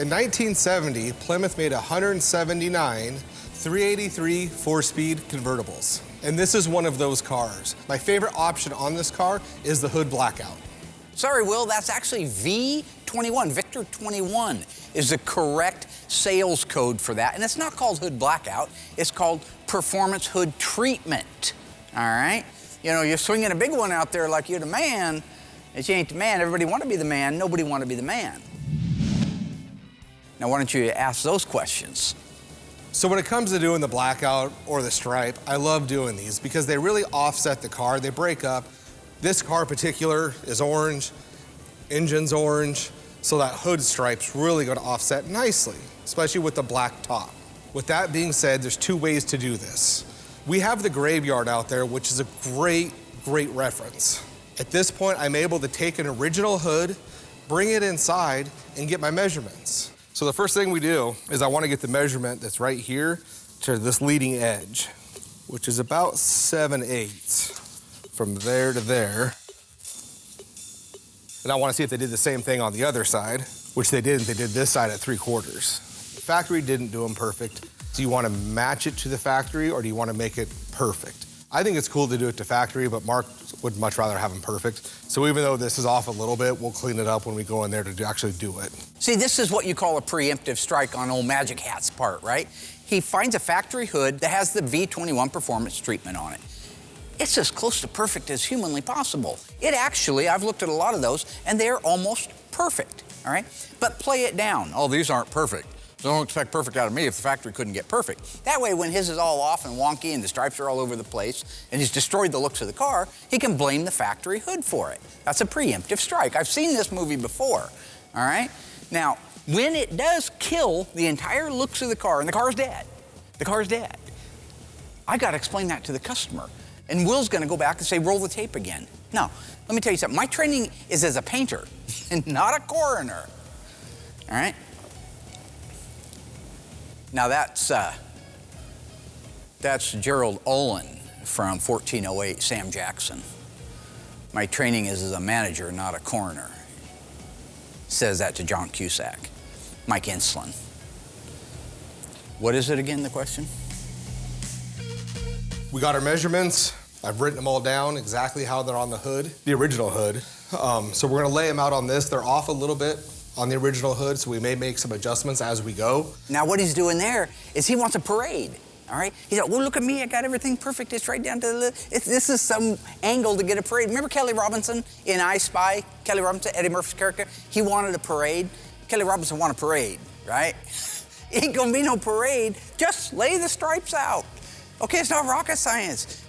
In 1970, Plymouth made 179 383 4-speed convertibles. And this is one of those cars. My favorite option on this car is the hood blackout. Sorry, Will, that's actually V21. Victor 21 is the correct sales code for that. And it's not called hood blackout, it's called performance hood treatment, all right? You know, you're swinging a big one out there like you're the man, and you ain't the man. Everybody want to be the man, nobody want to be the man. Now, why don't you ask those questions? So when it comes to doing the blackout or the stripe, I love doing these because they really offset the car. They break up. This car in particular is orange, engine's orange, so that hood stripe's really gonna offset nicely, especially with the black top. With that being said, there's two ways to do this. We have the graveyard out there, which is a great reference. At this point, I'm able to take an original hood, bring it inside, and get my measurements. So the first thing we do is I want to get the measurement that's right here to this leading edge, which is about 7/8 from there to there. And I want to see if they did the same thing on the other side, which they didn't. They did this side at 3/4. The factory didn't do them perfect. Do you want to match it to the factory or do you want to make it perfect? I think it's cool to do it to factory, but Mark would much rather have them perfect. So even though this is off a little bit, we'll clean it up when we go in there to actually do it. See, this is what you call a preemptive strike on old Magic Hat's part, right? He finds a factory hood that has the V21 performance treatment on it. It's as close to perfect as humanly possible. It actually, I've looked at a lot of those, and they're almost perfect, all right? But play it down. Oh, these aren't perfect. So don't expect perfect out of me if the factory couldn't get perfect. That way, when his is all off and wonky and the stripes are all over the place and he's destroyed the looks of the car, he can blame the factory hood for it. That's a preemptive strike. I've seen this movie before, all right? Now, when it does kill the entire looks of the car, and the car's dead, I gotta explain that to the customer. And Will's gonna go back and say, roll the tape again. No, let me tell you something. My training is as a painter and not a coroner, all right? Now that's Gerald Olin from 1408, Sam Jackson. My training is as a manager, not a coroner. Says that to John Cusack. Mike Inslin. What is it again, the question? We got our measurements. I've written them all down exactly how they're on the hood, the original hood. So we're gonna lay them out on this. They're off a little bit on the original hood, so we may make some adjustments as we go. Now what he's doing there is he wants a parade, all right? He's like, well, look at me, I got everything perfect. It's right down to the, this is some angle to get a parade. Remember Kelly Robinson in I Spy? Kelly Robinson, Eddie Murphy's character, he wanted a parade. Kelly Robinson wanted a parade, right? Ain't gonna be no parade, just lay the stripes out. Okay, it's not rocket science.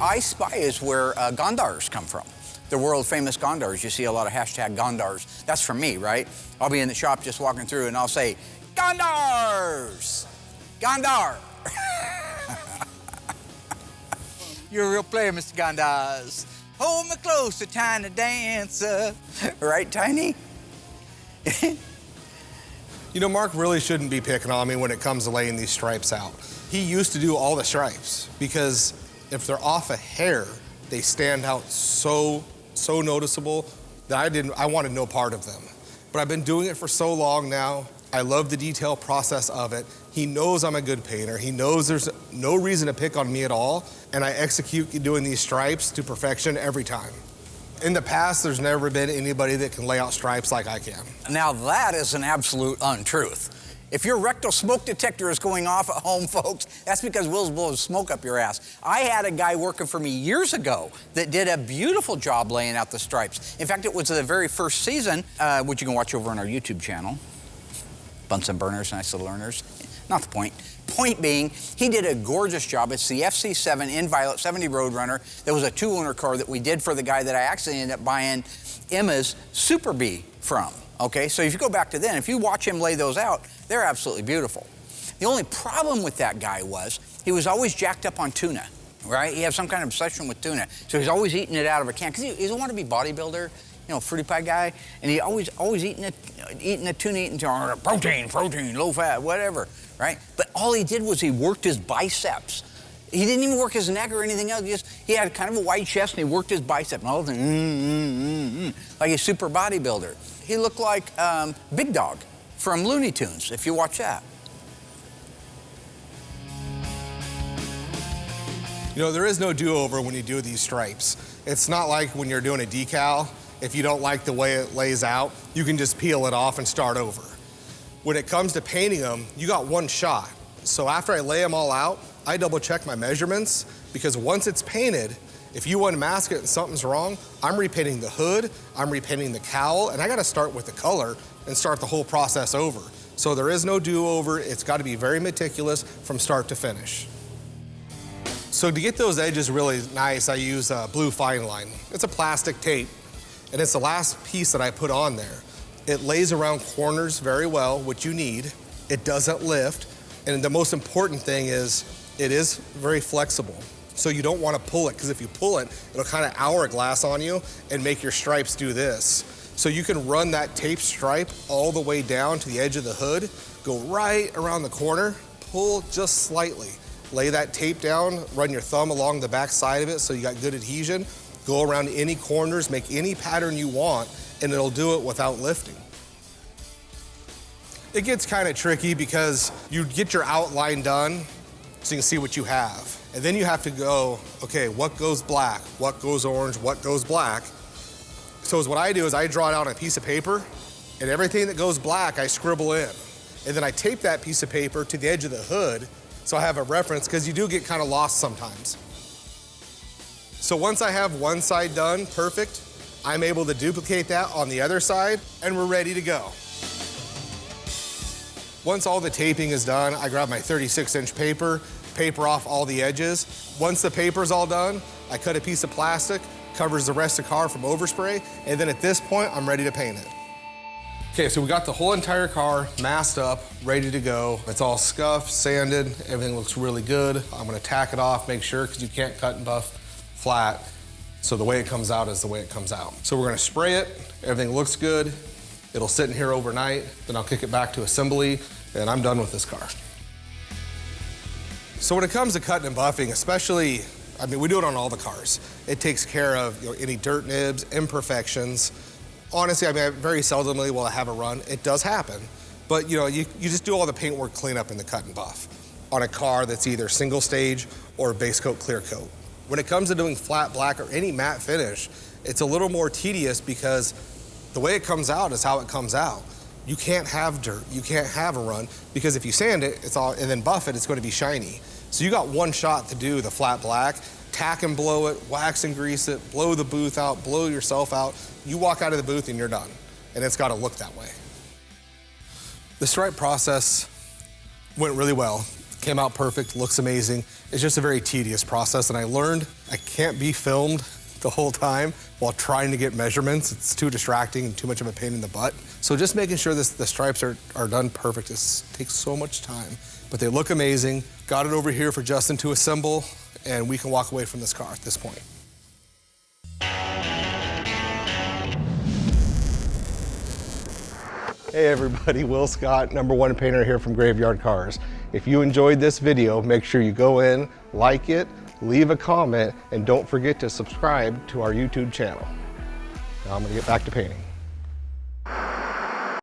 I Spy is where Gondars come from. The world famous Gondars. You see a lot of hashtag Gondars. That's from me, right? I'll be in the shop just walking through and I'll say, Gondars! Gondar! You're a real player, Mr. Gondars. Hold me closer, tiny dancer. Right, Tiny? You know, Mark really shouldn't be picking on me when it comes to laying these stripes out. He used to do all the stripes because if they're off a hair, they stand out so noticeable that I wanted no part of them. But I've been doing it for so long now. I love the detail process of it. He knows I'm a good painter. He knows there's no reason to pick on me at all. And I execute doing these stripes to perfection every time. In the past, there's never been anybody that can lay out stripes like I can. Now that is an absolute untruth. If your rectal smoke detector is going off at home, folks, that's because Will's blowing smoke up your ass. I had a guy working for me years ago that did a beautiful job laying out the stripes. In fact, it was the very first season, which you can watch over on our YouTube channel. Bunsen burners, nice little learners. Not the point. Point being, he did a gorgeous job. It's the FC7 Inviolate 70 Roadrunner. There was a 2-owner car that we did for the guy that I actually ended up buying Emma's Super Bee from. Okay, so if you go back to then, if you watch him lay those out, they're absolutely beautiful. The only problem with that guy was he was always jacked up on tuna, right? He had some kind of obsession with tuna. So he's always eating it out of a can, because he's a wannabe bodybuilder, you know, fruity pie guy, and he always eating the tuna, eating protein, low fat, whatever, right? But all he did was he worked his biceps He didn't even work his neck or anything else. He had kind of a wide chest, and he worked his bicep and all the like a super bodybuilder. He looked like Big Dog from Looney Tunes, if you watch that. You know, there is no do-over when you do these stripes. It's not like when you're doing a decal. If you don't like the way it lays out, you can just peel it off and start over. When it comes to painting them, you got one shot. So after I lay them all out, I double check my measurements, because once it's painted, if you unmask it and something's wrong, I'm repainting the hood, I'm repainting the cowl, and I gotta start with the color and start the whole process over. So there is no do-over. It's gotta be very meticulous from start to finish. So to get those edges really nice, I use blue fine line. It's a plastic tape, and it's the last piece that I put on there. It lays around corners very well, which you need. It doesn't lift, and the most important thing is it is very flexible. So you don't want to pull it, because if you pull it, it'll kind of hourglass on you and make your stripes do this. So you can run that tape stripe all the way down to the edge of the hood, go right around the corner, pull just slightly. Lay that tape down, run your thumb along the back side of it so you got good adhesion, go around any corners, make any pattern you want, and it'll do it without lifting. It gets kind of tricky because you get your outline done so you can see what you have. And then you have to go, okay, what goes black, what goes orange, what goes black. So what I do is I draw it out on a piece of paper, and everything that goes black I scribble in. And then I tape that piece of paper to the edge of the hood so I have a reference, because you do get kind of lost sometimes. So once I have one side done perfect, I'm able to duplicate that on the other side, and we're ready to go. Once all the taping is done, I grab my 36-inch paper off all the edges. Once the paper's all done, I cut a piece of plastic, covers the rest of the car from overspray, and then at this point, I'm ready to paint it. Okay, so we got the whole entire car masked up, ready to go. It's all scuffed, sanded, everything looks really good. I'm gonna tack it off, make sure, because you can't cut and buff flat. So the way it comes out is the way it comes out. So we're gonna spray it, everything looks good. It'll sit in here overnight, then I'll kick it back to assembly, and I'm done with this car. So when it comes to cutting and buffing, especially, I mean, we do it on all the cars. It takes care of any dirt nibs, imperfections. Honestly, I mean, very seldomly will I have a run. It does happen, but you just do all the paintwork cleanup in the cut and buff on a car that's either single stage or base coat, clear coat. When it comes to doing flat black or any matte finish, it's a little more tedious because the way it comes out is how it comes out. You can't have dirt, you can't have a run, because if you sand it, and then buff it, it's going to be shiny. So you got one shot to do the flat black, tack and blow it, wax and grease it, blow the booth out, blow yourself out. You walk out of the booth and you're done. And it's got to look that way. The stripe process went really well. Came out perfect, looks amazing. It's just a very tedious process, and I learned I can't be filmed the whole time while trying to get measurements. It's too distracting and too much of a pain in the butt. So just making sure the stripes are done perfect takes so much time. But they look amazing. Got it over here for Justin to assemble, and we can walk away from this car at this point. Hey everybody, Will Scott, #1 painter here from Graveyard Carz. If you enjoyed this video, make sure you go in, like it, leave a comment, and don't forget to subscribe to our YouTube channel. Now I'm gonna get back to painting.